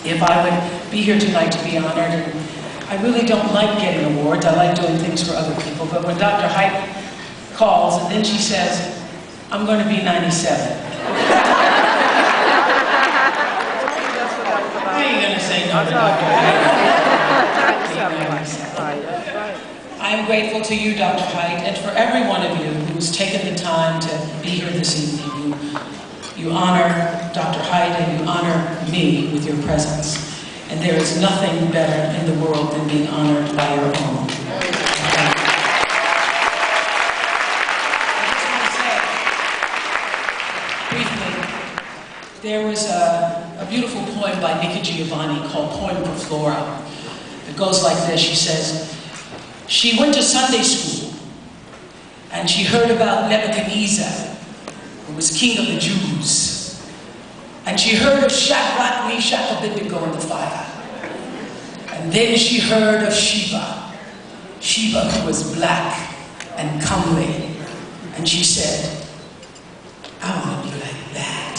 if I would be here tonight to be honored. And I really don't like getting awards. I like doing things for other people. But when Dr. Height calls and then she says, I'm going to be 97. How are you going to say no to Dr. Height? I'm grateful to you, Dr. Height, and for every one of you who's taken the time to be here this evening. You honor Dr. Height and you honor me with your presence. And there is nothing better in the world than being honored by your own. There was a beautiful poem by Nika Giovanni called Poem for Flora. It goes like this. She says, she went to Sunday school and she heard about Nebuchadnezzar, who was king of the Jews. And she heard of Shadrach, Meshach, Abednego in the fire. And then she heard of Sheba, who was black and comely. And she said, I want to be like that.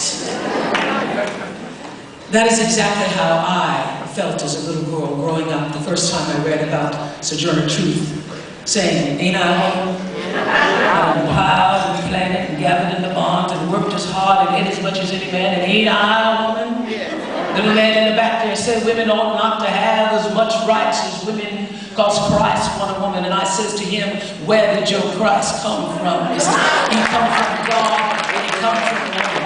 That is exactly how I felt as a little girl growing up the first time I read about Sojourner Truth, saying, ain't I home? And piled and planted and gathered in the barns and worked as hard and ate as much as any man, and ain't I a woman? Little man in the back there said women ought not to have as much rights as women because Christ won a woman. And I says to him, where did your Christ come from? He says, he come from God and he come from the woman.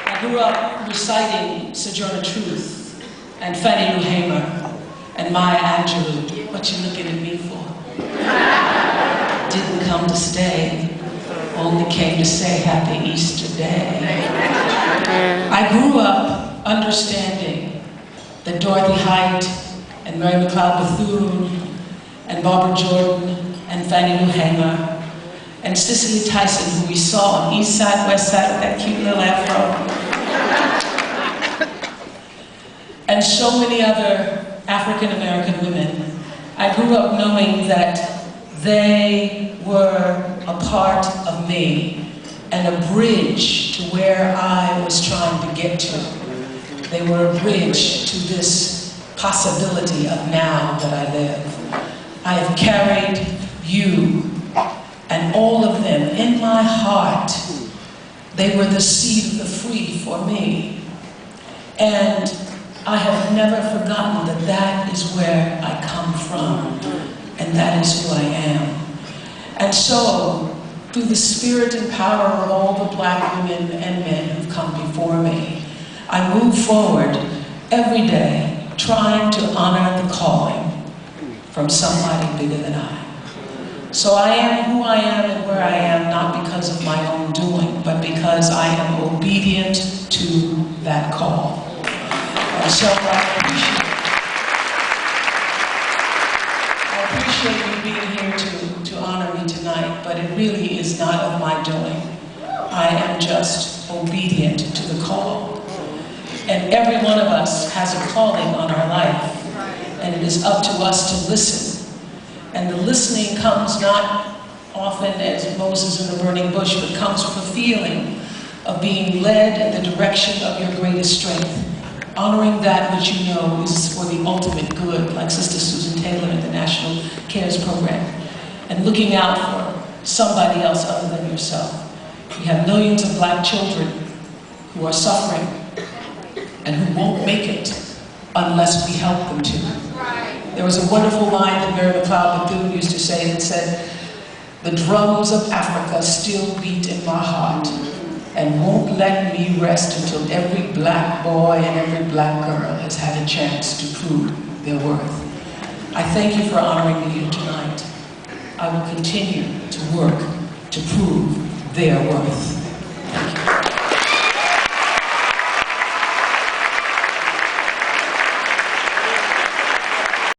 I grew up reciting Sojourner Truth and Fannie Lou Hamer and Maya Angelou. What you looking at me for? Didn't come to stay, only came to say Happy Easter Day. I grew up understanding that Dorothy Height and Mary McLeod Bethune and Barbara Jordan and Fannie Lou Hamer and Cicely Tyson, who we saw on East Side, West Side with that cute little afro. And so many other African-American women. I grew up knowing that they were a part of me and a bridge to where I was trying to get to. They were a bridge to this possibility of now that I live. I have carried you and all of them in my heart. They were the seed of the free for me. And I have never forgotten that that is where I come from, and that is who I am. And so, through the spirit and power of all the black women and men who've come before me, I move forward every day trying to honor the calling from somebody bigger than I. So I am who I am and where I am, not because of my own doing, but because I am obedient to that call. And so I appreciate you being here to honor me tonight, but it really is not of my doing. I am just obedient to the call. And every one of us has a calling on our life, and it is up to us to listen. And the listening comes not often as Moses in the burning bush, but comes from a feeling of being led in the direction of your greatest strength. Honoring that which you know is for the ultimate good, like Sister Susan Taylor in the National Cares Program. And looking out for somebody else other than yourself. We have millions of black children who are suffering and who won't make it unless we help them to. There was a wonderful line that Mary McLeod Bethune used to say that said, the drums of Africa still beat in my heart and won't let me rest until every black boy and every black girl has had a chance to prove their worth. I thank you for honoring me here tonight. I will continue to work to prove their worth.